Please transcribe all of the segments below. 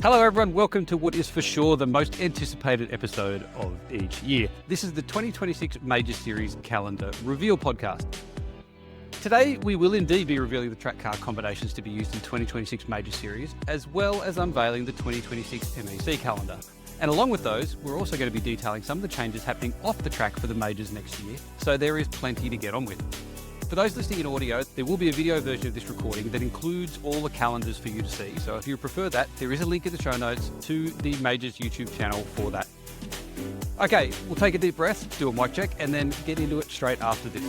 Hello everyone, welcome to what is for sure the most anticipated episode of each year. This is the 2026 Majors Series Calendar Reveal podcast. Today we will indeed be revealing the track car combinations to be used in 2026 Major Series, as well as unveiling the 2026 MEC Calendar. And along with those, we're also going to be detailing some of the changes happening off the track for the Majors next year, so there is plenty to get on with. For those listening in audio, there will be a video version of this recording that includes all the calendars for you to see. So if you prefer that, there is a link in the show notes to the Majors YouTube channel for that. Okay, we'll take a deep breath, do a mic check, and then get into it straight after this.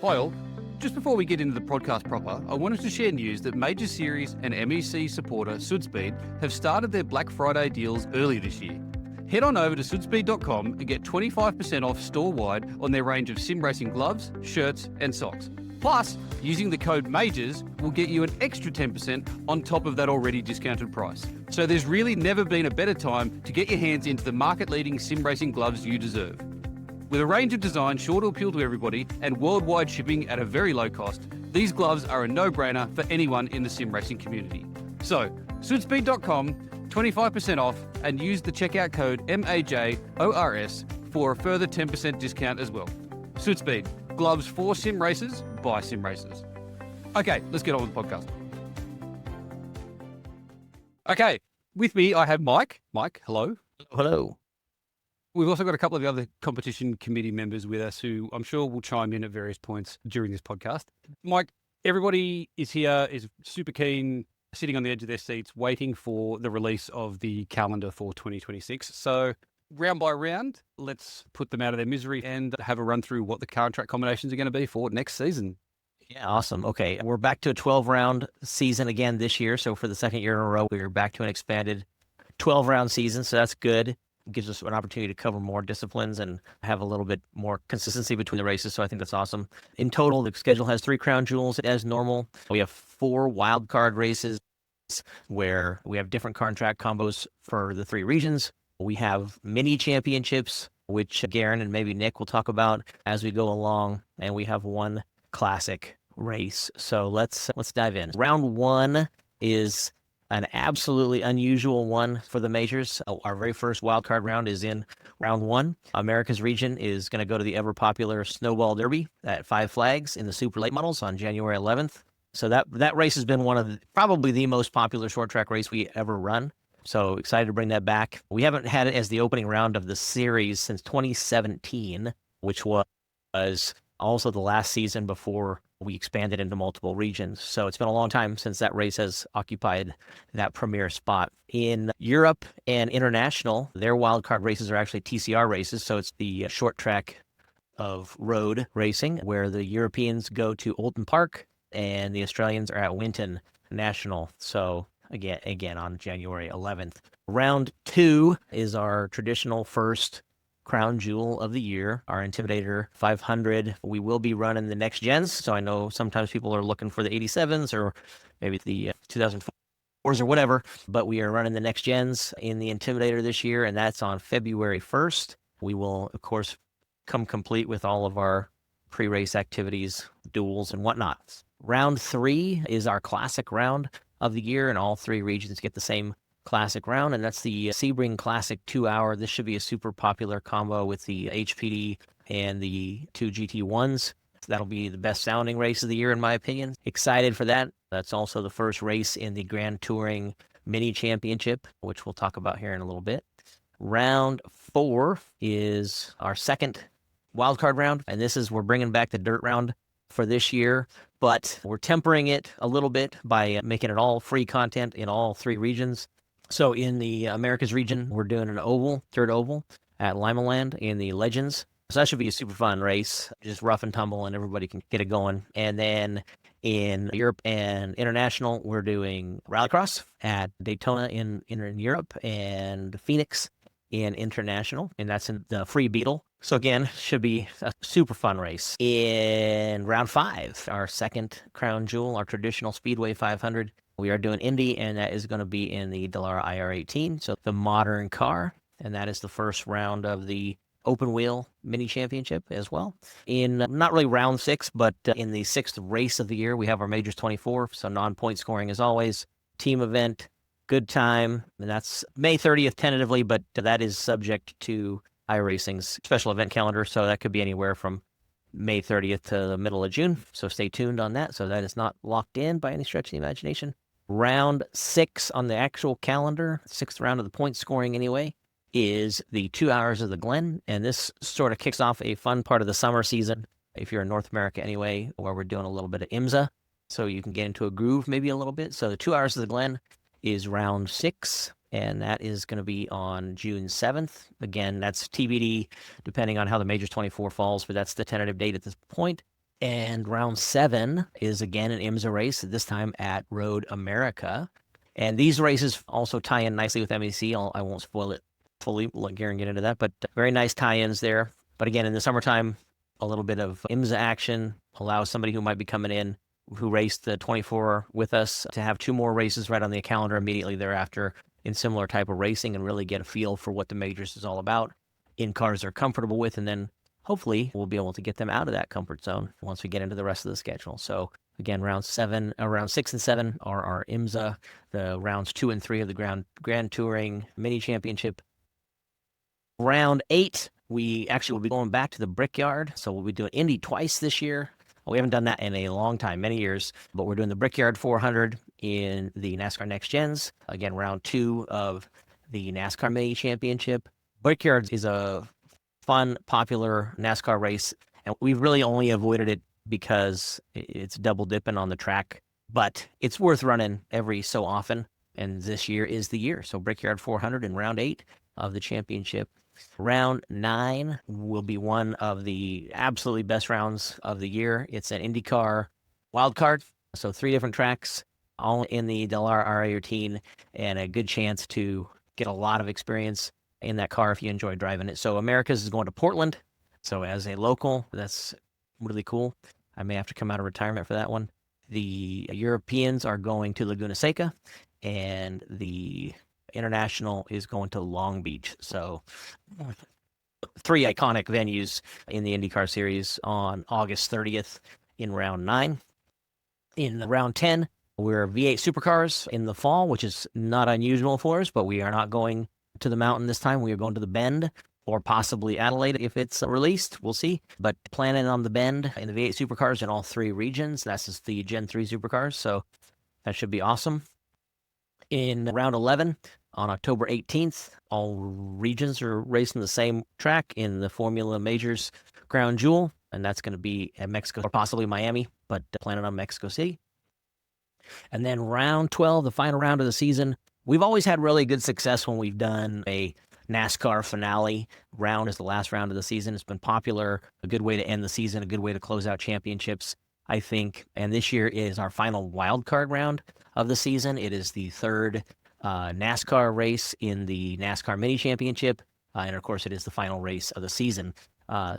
Hi all. Just before we get into the podcast proper, I wanted to share news that Majors Series and MEC supporter Sudspeed have started their Black Friday deals early this year. Head on over to sudspeed.com and get 25% off store-wide on their range of sim racing gloves, shirts and socks. Plus, using the code MAJORS will get you an extra 10% on top of that already discounted price. So there's really never been a better time to get your hands into the market-leading sim racing gloves you deserve. With a range of designs sure to appeal to everybody and worldwide shipping at a very low cost, these gloves are a no-brainer for anyone in the sim racing community. So, sudspeed.com, 25% off, and use the checkout code MAJORS for a further 10% discount as well. Sudspeed, gloves for sim racers by sim racers. Okay, let's get on with the podcast. Okay, with me I have Mike. Mike, hello. Hello. We've also got a couple of the other competition committee members with us who I'm sure will chime in at various points during this podcast. Mike, everybody is here, is super keen, sitting on the edge of their seats, waiting for the release of the calendar for 2026. So round by round, let's put them out of their misery and have a run through what the current track combinations are going to be for next season. Yeah, awesome. Okay, we're back to a 12-round season again this year. So for the second year in a row, we're back to an expanded 12-round season. So that's good. Gives us an opportunity to cover more disciplines and have a little bit more consistency between the races. So I think that's awesome. In total, the schedule has 3 crown jewels as normal. We have 4 wild card races where we have different car and track combos for the 3 regions. We have mini championships, which Garen and maybe Nick will talk about as we go along. And we have 1 classic race. So let's dive in. Round 1 is an absolutely unusual one for the majors. Our very first wildcard round is in round 1. America's region is going to go to the ever-popular Snowball Derby at 5 Flags in the Super Late Models on January 11th. So that race has been one of probably the most popular short track race we ever run. So excited to bring that back. We haven't had it as the opening round of the series since 2017, which was also the last season before we expanded into multiple regions. So it's been a long time since that race has occupied that premier spot. In Europe and international, their wildcard races are actually TCR races. So it's the short track of road racing, where the Europeans go to Oulton Park and the Australians are at Winton National. So again on January 11th. Round 2 is our traditional first crown jewel of the year, our Intimidator 500. We will be running the next gens, so I know sometimes people are looking for the 87s or maybe the 2004s or whatever, but we are running the next gens in the Intimidator this year, and that's on February 1st. We will, of course, come complete with all of our pre-race activities, duels, and whatnot. Round 3 is our classic round of the year, and all 3 regions get the same classic round, and that's the Sebring Classic 2-hour. This should be a super popular combo with the HPD and the 2 GT1s. That'll be the best sounding race of the year, in my opinion. Excited for that. That's also the first race in the Grand Touring Mini Championship, which we'll talk about here in a little bit. Round 4 is our second wildcard round, and we're bringing back the dirt round for this year, but we're tempering it a little bit by making it all free content in all 3 regions. So in the Americas region, we're doing an oval, third oval at Limaland in the Legends. So that should be a super fun race, just rough and tumble, and everybody can get it going. And then in Europe and international, we're doing Rallycross at Daytona in Europe and Phoenix in international, and that's in the Free Beetle. So again, should be a super fun race. In round 5, our second crown jewel, our traditional Speedway 500, we are doing Indy, and that is going to be in the Dallara IR18, so the modern car. and that is the first round of the open wheel mini championship as well. In not really round 6, but in the 6th race of the year, we have our Majors 24, so non-point scoring as always, team event, good time, and that's May 30th tentatively, but that is subject to iRacing's special event calendar, so that could be anywhere from May 30th to the middle of June, so stay tuned on that. So that is not locked in by any stretch of the imagination. Round 6 on the actual calendar, 6th round of the point scoring anyway, is the 2 Hours of the Glen, and this sort of kicks off a fun part of the summer season, if you're in North America anyway, where we're doing a little bit of IMSA, so you can get into a groove maybe a little bit. So the 2 Hours of the Glen is round 6, and that is going to be on June 7th. Again, that's TBD, depending on how the Majors 24 falls, but that's the tentative date at this point. And round 7 is again an IMSA race, this time at Road America. And these races also tie in nicely with MEC. I won't spoil it fully, let Garen get into that, but very nice tie-ins there. But again, in the summertime, a little bit of IMSA action allows somebody who might be coming in who raced the 24 with us to have 2 more races right on the calendar immediately thereafter in similar type of racing and really get a feel for what the Majors is all about in cars they're comfortable with, and then hopefully we'll be able to get them out of that comfort zone once we get into the rest of the schedule. So again, round 6 and 7 are our IMSA, the rounds 2 and 3 of the Grand Touring Mini Championship. Round 8, we actually will be going back to the Brickyard, so we'll be doing Indy twice this year. We haven't done that in a long time, many years, but we're doing the Brickyard 400 in the NASCAR Next Gens. Again, round 2 of the NASCAR Mini Championship. Brickyard is a fun, popular NASCAR race, and we've really only avoided it because it's double dipping on the track, but it's worth running every so often, and this year is the year. So Brickyard 400 in round 8 of the championship. Round 9 will be one of the absolutely best rounds of the year. It's an IndyCar wildcard, so 3 different tracks, all in the Dallara RA routine, and a good chance to get a lot of experience in that car if you enjoy driving it. So America's is going to Portland, so as a local, that's really cool. I may have to come out of retirement for that one. The Europeans are going to Laguna Seca, and the International is going to Long Beach. So 3 iconic venues in the IndyCar series on August 30th in round 9. In round 10, we're V8 supercars in the fall, which is not unusual for us, but we are not going to the mountain this time. We are going to the Bend, or possibly Adelaide if it's released. We'll see. But planning on the Bend in the V8 supercars in all 3 regions. That's just the Gen 3 supercars, so that should be awesome. In round 11, on October 18th, all regions are racing the same track in the Formula Majors Crown Jewel, and that's going to be at Mexico or possibly Miami, but planning on Mexico City. And then round 12, the final round of the season, we've always had really good success when we've done a NASCAR finale round as the last round of the season. It's been popular, a good way to end the season, a good way to close out championships, I think. And this year is our final wild card round of the season. It is the 3rd NASCAR race in the NASCAR Mini Championship, and of course it is the final race of the season.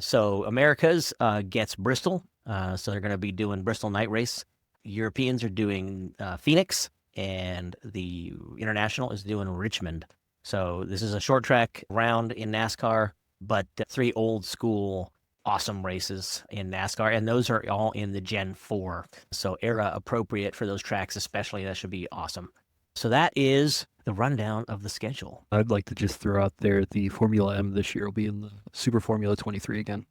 So America's gets Bristol, so they're going to be doing Bristol night race. Europeans are doing Phoenix, and the International is doing Richmond. So this is a short track round in NASCAR, but 3 old school awesome races in NASCAR, and those are all in the Gen 4. So era appropriate for those tracks especially. That should be awesome. So that is the rundown of the schedule. I'd like to just throw out there the Formula M this year will be in the Super Formula 23 again.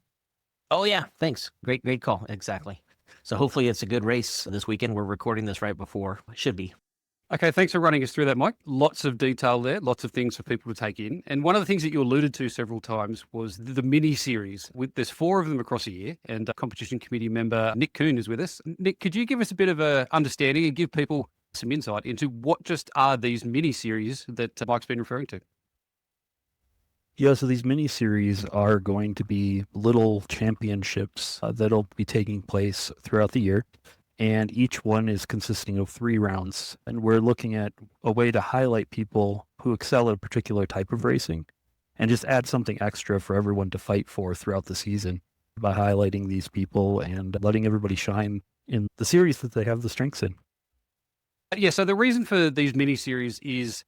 Oh, yeah. Thanks. Great call. Exactly. So hopefully it's a good race this weekend. We're recording this right before. It should be. Okay, thanks for running us through that, Mike. Lots of detail there, lots of things for people to take in. And one of the things that you alluded to several times was the mini series. There's 4 of them across a year, and competition committee member Nick Kuhn is with us. Nick, could you give us a bit of a understanding and give people some insight into what just are these mini series that Mike's been referring to? Yeah, so these mini series are going to be little championships that'll be taking place throughout the year. And each one is consisting of 3 rounds. And we're looking at a way to highlight people who excel at a particular type of racing and just add something extra for everyone to fight for throughout the season by highlighting these people and letting everybody shine in the series that they have the strengths in. Yeah, so the reason for these mini series is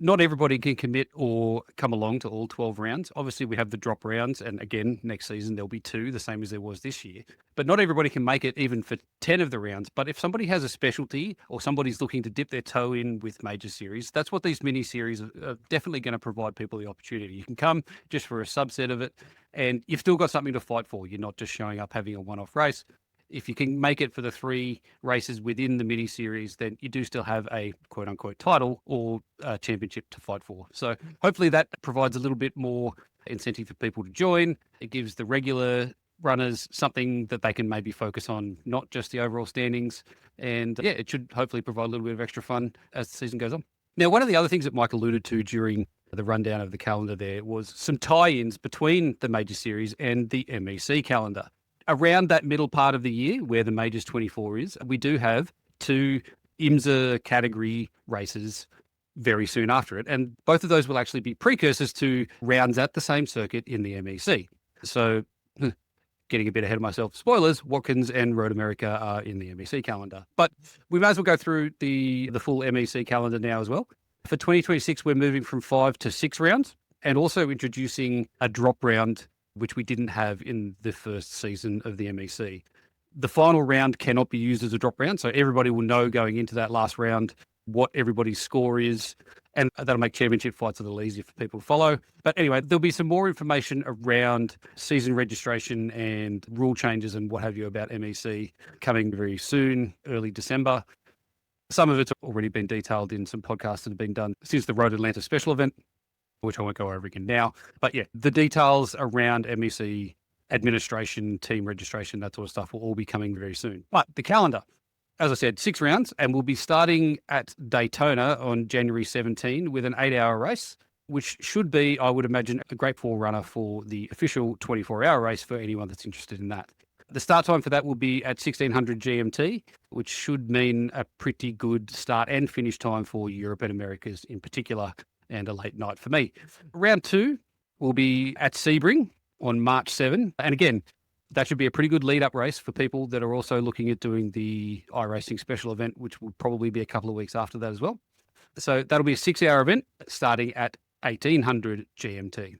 not everybody can commit or come along to all 12 rounds. Obviously, we have the drop rounds, and again, next season there'll be 2, the same as there was this year. But not everybody can make it even for 10 of the rounds. But if somebody has a specialty or somebody's looking to dip their toe in with Major Series, that's what these mini series are definitely going to provide people the opportunity. You can come just for a subset of it, and you've still got something to fight for. You're not just showing up having a one-off race. If you can make it for the 3 races within the mini series, then you do still have a quote unquote title or a championship to fight for. So hopefully that provides a little bit more incentive for people to join. It gives the regular runners something that they can maybe focus on, not just the overall standings. And yeah, it should hopefully provide a little bit of extra fun as the season goes on. Now, one of the other things that Mike alluded to during the rundown of the calendar there was some tie-ins between the Major Series and the MEC calendar. Around that middle part of the year where the Majors 24 is, we do have 2 IMSA category races very soon after it. And both of those will actually be precursors to rounds at the same circuit in the MEC. So getting a bit ahead of myself, spoilers, Watkins and Road America are in the MEC calendar. But we may as well go through the full MEC calendar now as well. For 2026, we're moving from 5 to 6 rounds and also introducing a drop round, which we didn't have in the first season of the MEC. The final round cannot be used as a drop round, so everybody will know going into that last round what everybody's score is, and that'll make championship fights a little easier for people to follow. But anyway, there'll be some more information around season registration and rule changes and what have you about MEC coming very soon, early December. Some of it's already been detailed in some podcasts that have been done since the Road Atlanta special event, which I won't go over again now. But yeah, the details around MEC administration, team registration, that sort of stuff will all be coming very soon. But the calendar, as I said, 6 rounds, and we'll be starting at Daytona on January 17 with an 8-hour race, which should be, I would imagine, a great forerunner for the official 24-hour race for anyone that's interested in that. The start time for that will be at 1600 GMT, which should mean a pretty good start and finish time for Europe and Americas in particular, and a late night for me. Round 2 will be at Sebring on March 7. And again, that should be a pretty good lead-up race for people that are also looking at doing the iRacing special event, which will probably be a couple of weeks after that as well. So that'll be a 6-hour event starting at 1800 GMT.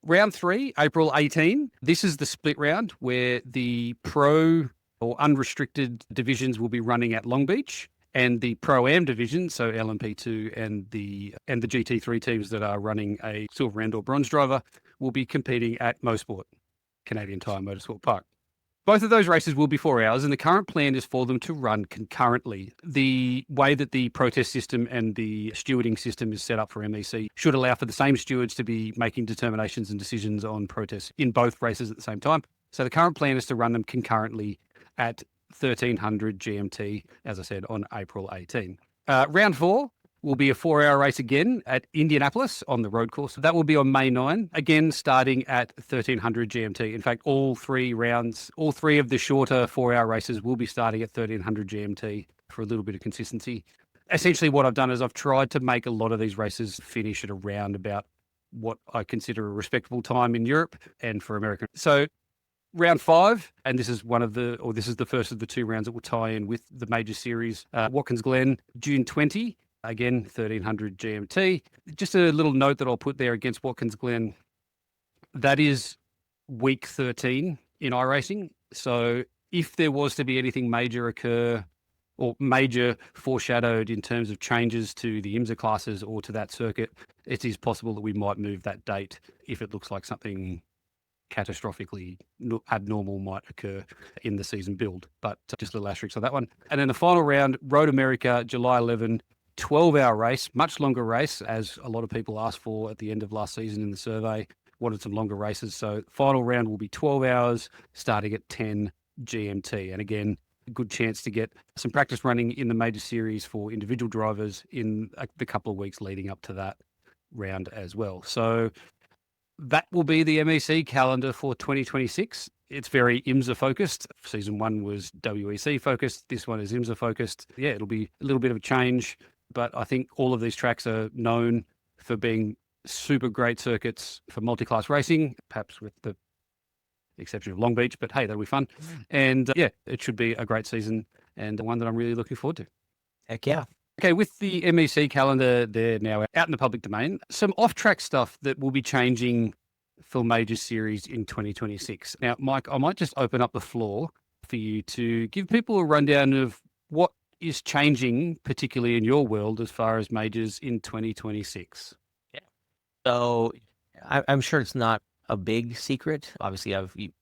Round 3, April 18. This is the split round where the pro or unrestricted divisions will be running at Long Beach, and the Pro-Am division, so LMP2 and the GT3 teams that are running a silver and or bronze driver, will be competing at Mosport, Canadian Tire Motorsport Park. Both of those races will be 4 hours, and the current plan is for them to run concurrently. The way that the protest system and the stewarding system is set up for MEC should allow for the same stewards to be making determinations and decisions on protests in both races at the same time. So the current plan is to run them concurrently at 1300 GMT, as I said, on April 18. Round 4 will be a 4-hour race again at Indianapolis on the road course. That will be on May 9, again starting at 1300 GMT. In fact, all 3 rounds, all 3 of the shorter 4-hour races will be starting at 1300 GMT for a little bit of consistency. Essentially what I've done is I've tried to make a lot of these races finish at around about what I consider a respectable time in Europe and for America. So round 5, and this is the first of the 2 rounds that will tie in with the Major Series, Watkins Glen, June 20. Again, 1300 GMT. Just a little note that I'll put there against Watkins Glen. That is week 13 in iRacing. So if there was to be anything major occur or major foreshadowed in terms of changes to the IMSA classes or to that circuit, it is possible that we might move that date if it looks like something catastrophically abnormal might occur in the season build. But just a little asterisk on that one. And then the final round, Road America, July 11, 12-hour race, much longer race, as a lot of people asked for at the end of last season in the survey, wanted some longer races. So final round will be 12 hours starting at 10 GMT. And again, a good chance to get some practice running in the Major Series for individual drivers in the couple of weeks leading up to that round as well. So that will be the MEC calendar for 2026. It's very IMSA focused. Season 1 was WEC focused. This one is IMSA focused. Yeah, it'll be a little bit of a change, but I think all of these tracks are known for being super great circuits for multi-class racing, perhaps with the exception of Long Beach, but hey, that'll be fun. And yeah, it should be a great season and one that I'm really looking forward to. Heck yeah. Okay, with the MEC calendar, they're now out in the public domain. Some off-track stuff that will be changing for Majors Series in 2026. Now, Mike, I might just open up the floor for you to give people a rundown of what is changing, particularly in your world, as far as Majors in 2026. Yeah. So I'm sure it's not a big secret. Obviously,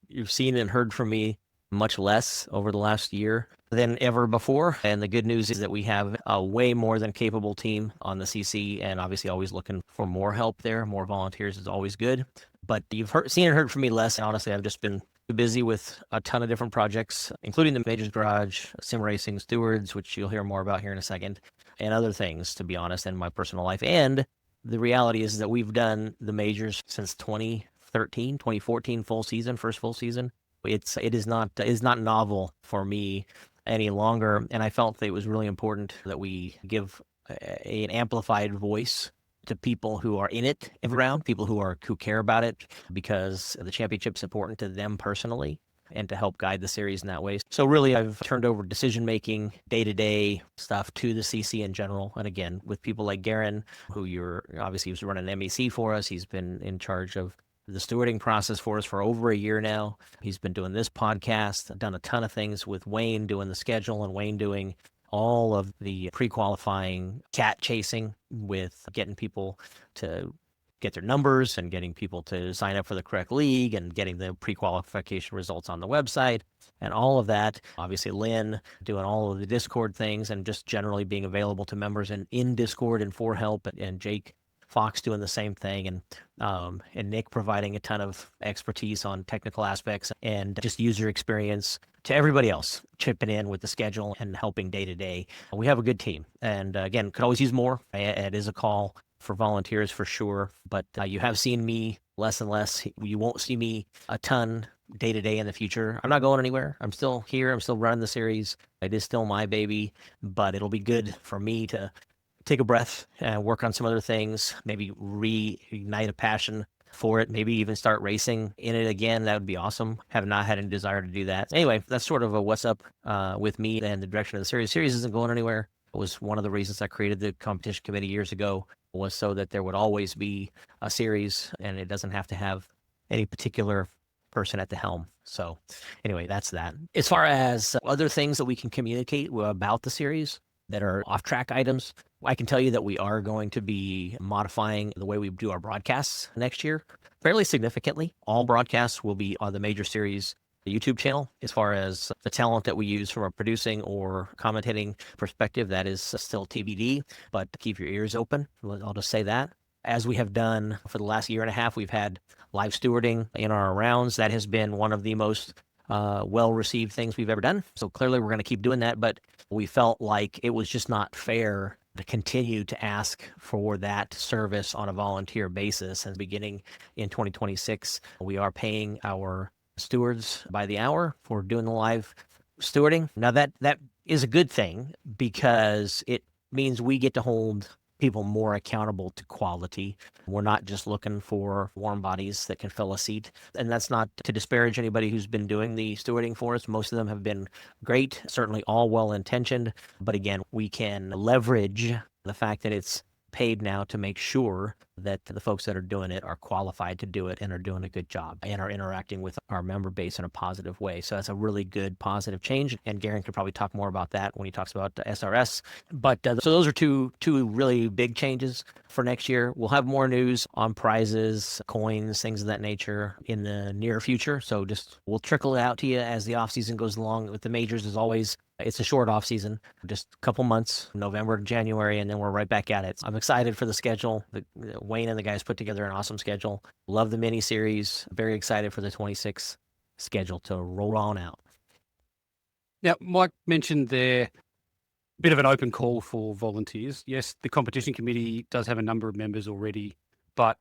you've seen and heard from me much less over the last year than ever before. And the good news is that we have a way more than capable team on the CC, and obviously always looking for more help there. More volunteers is always good. But you've seen and heard from me less. And honestly, I've just been too busy with a ton of different projects, including the Majors Garage, Sim Racing Stewards, which you'll hear more about here in a second, and other things, to be honest, in my personal life. And the reality is that we've done the majors since 2014 full season, first full season. It is not novel for me any longer, and I felt that it was really important that we give an amplified voice to people who are in it every round, people who care about it, because the championship's important to them personally, and to help guide the series in that way. So really, I've turned over decision-making, day-to-day stuff to the CC in general. And again, with people like Garen, who obviously was running MEC for us. He's been in charge of the stewarding process for us for over a year now. He's been doing this podcast, done a ton of things with Wayne doing the schedule, and Wayne doing all of the pre-qualifying cat chasing with getting people to get their numbers and getting people to sign up for the correct league and getting the pre-qualification results on the website and all of that. Obviously, Lynn doing all of the Discord things and just generally being available to members in Discord and for help, and Jake Fox doing the same thing, and Nick providing a ton of expertise on technical aspects and just user experience to everybody else chipping in with the schedule and helping day to day. We have a good team, and again, could always use more. It is a call for volunteers for sure, but you have seen me less and less. You won't see me a ton day to day in the future. I'm not going anywhere. I'm still here. I'm still running the series. It is still my baby, but it'll be good for me to take a breath and work on some other things, maybe reignite a passion for it, maybe even start racing in it again. That would be awesome. Have not had any desire to do that. Anyway, that's sort of a what's up with me and the direction of the series. The series isn't going anywhere. It was one of the reasons I created the competition committee years ago, was so that there would always be a series and it doesn't have to have any particular person at the helm. So anyway, that's that. As far as other things that we can communicate about the series that are off-track items, I can tell you that we are going to be modifying the way we do our broadcasts next year fairly significantly. All broadcasts will be on the Major Series YouTube channel. As far as the talent that we use from a producing or commentating perspective, that is still TBD, but keep your ears open. I'll just say that. As we have done for the last year and a half, we've had live stewarding in our rounds. That has been one of the most well-received things we've ever done. So clearly we're going to keep doing that, but we felt like it was just not fair to continue to ask for that service on a volunteer basis. And beginning in 2026, we are paying our stewards by the hour for doing the live stewarding. Now that is a good thing, because it means we get to hold people more accountable to quality. We're not just looking for warm bodies that can fill a seat. And that's not to disparage anybody who's been doing the stewarding for us. Most of them have been great, certainly all well-intentioned. But again, we can leverage the fact that it's paid now to make sure that the folks that are doing it are qualified to do it and are doing a good job and are interacting with our member base in a positive way. So that's a really good positive change. And Garen could probably talk more about that when he talks about SRS. But so those are two really big changes for next year. We'll have more news on prizes, coins, things of that nature in the near future. So just we'll trickle it out to you as the off season goes along. With the majors, as always, it's a short off season, just a couple months, November to January, and then we're right back at it. I'm excited for the schedule. Wayne and the guys put together an awesome schedule. Love the mini series. Very excited for the 26 schedule to roll on out. Now, Mike mentioned there a bit of an open call for volunteers. Yes, the competition committee does have a number of members already, but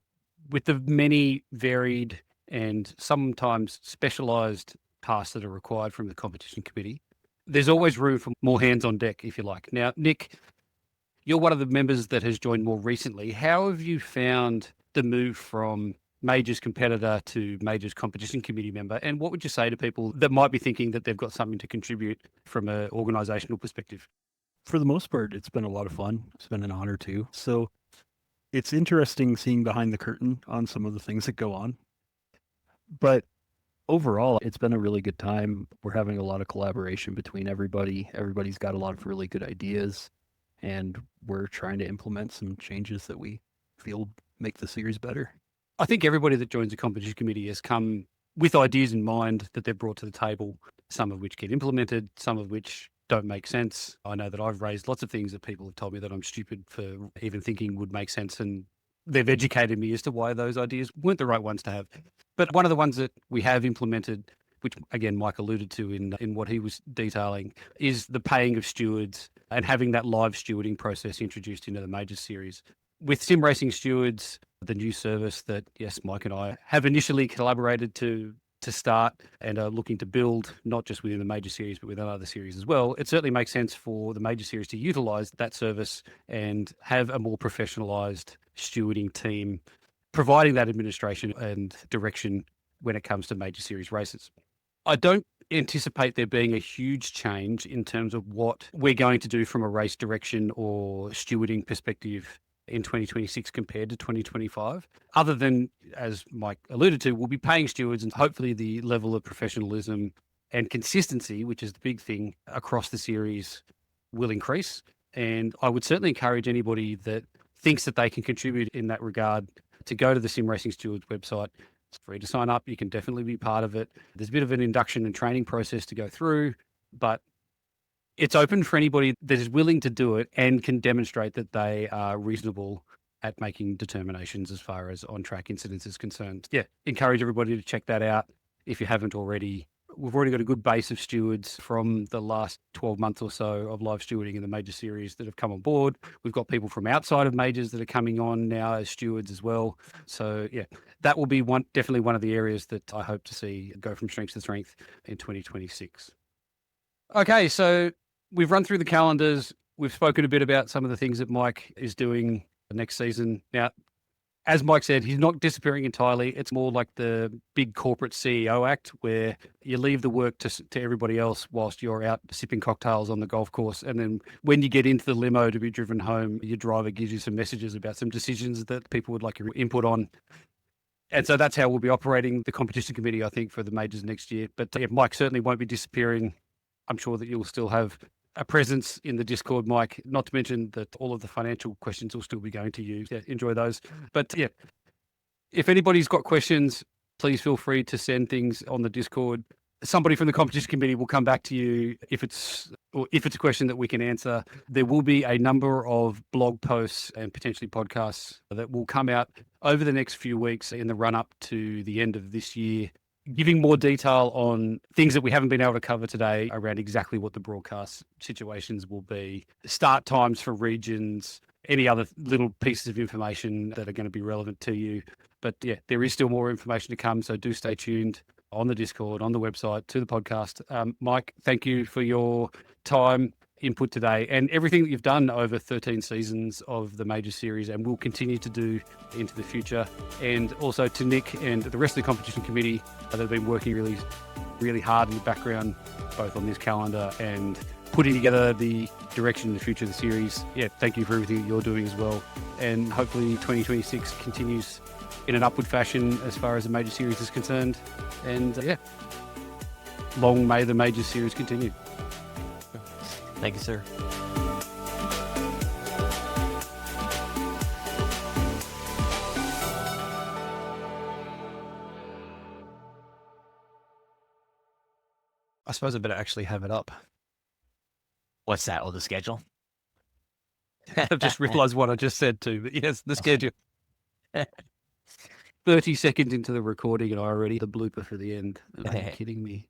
with the many varied and sometimes specialised tasks that are required from the competition committee, there's always room for more hands on deck, if you like. Now, Nick, you're one of the members that has joined more recently. How have you found the move from Majors competitor to Majors competition committee member? And what would you say to people that might be thinking that they've got something to contribute from an organisational perspective? For the most part, it's been a lot of fun. It's been an honor too. So it's interesting seeing behind the curtain on some of the things that go on. But overall, it's been a really good time. We're having a lot of collaboration between everybody. Everybody's got a lot of really good ideas, and we're trying to implement some changes that we feel make the series better. I think everybody that joins the competition committee has come with ideas in mind that they've brought to the table, some of which get implemented, some of which don't make sense. I know that I've raised lots of things that people have told me that I'm stupid for even thinking would make sense, and they've educated me as to why those ideas weren't the right ones to have. But one of the ones that we have implemented, which again Mike alluded to in what he was detailing, is the paying of stewards and having that live stewarding process introduced into the Majors Series. With Sim Racing Stewards, the new service that, yes, Mike and I have initially collaborated to start and are looking to build, not just within the Major Series, but within other series as well, it certainly makes sense for the Major Series to utilise that service and have a more professionalised stewarding team providing that administration and direction when it comes to Major Series races. I don't anticipate there being a huge change in terms of what we're going to do from a race direction or stewarding perspective in 2026 compared to 2025, other than, as Mike alluded to, we'll be paying stewards, and hopefully the level of professionalism and consistency, which is the big thing across the series, will increase. And I would certainly encourage anybody that thinks that they can contribute in that regard to go to the Sim Racing Stewards website. It's free to sign up. You can definitely be part of it. There's a bit of an induction and training process to go through, but it's open for anybody that is willing to do it and can demonstrate that they are reasonable at making determinations as far as on-track incidents is concerned. Yeah, encourage everybody to check that out if you haven't already. We've already got a good base of stewards from the last 12 months or so of live stewarding in the Major Series that have come on board. We've got people from outside of majors that are coming on now as stewards as well. So yeah, that will be definitely one of the areas that I hope to see go from strength to strength in 2026. Okay, so we've run through the calendars. We've spoken a bit about some of the things that Mike is doing next season. Now, as Mike said, he's not disappearing entirely. It's more like the big corporate CEO act where you leave the work to everybody else whilst you're out sipping cocktails on the golf course. And then when you get into the limo to be driven home, your driver gives you some messages about some decisions that people would like your input on. And so that's how we'll be operating the competition committee, I think, for the majors next year. But yeah, Mike certainly won't be disappearing. I'm sure that you'll still have a presence in the Discord, Mike, not to mention that all of the financial questions will still be going to you. Yeah, enjoy those. But yeah, if anybody's got questions, please feel free to send things on the Discord. Somebody from the competition committee will come back to you if it's a question that we can answer. There will be a number of blog posts and potentially podcasts that will come out over the next few weeks in the run up to the end of this year, giving more detail on things that we haven't been able to cover today around exactly what the broadcast situations will be, start times for regions, any other little pieces of information that are going to be relevant to you. But yeah, there is still more information to come, so do stay tuned on the Discord, on the website, to the podcast. Mike, thank you for your time, input today, and everything that you've done over 13 seasons of the Major Series and will continue to do into the future. And also to Nick and the rest of the competition committee that have been working really, really hard in the background, both on this calendar and putting together the direction in the future of the series. Yeah, thank you for everything that you're doing as well. And hopefully 2026 continues in an upward fashion as far as the Major Series is concerned. And yeah, long may the Major Series continue. Thank you, sir. I suppose I better actually have it up. What's that? Oh, the schedule? I've just realised what I just said too, but yes, the schedule. 30 seconds into the recording and I already the blooper for the end. Are you kidding me?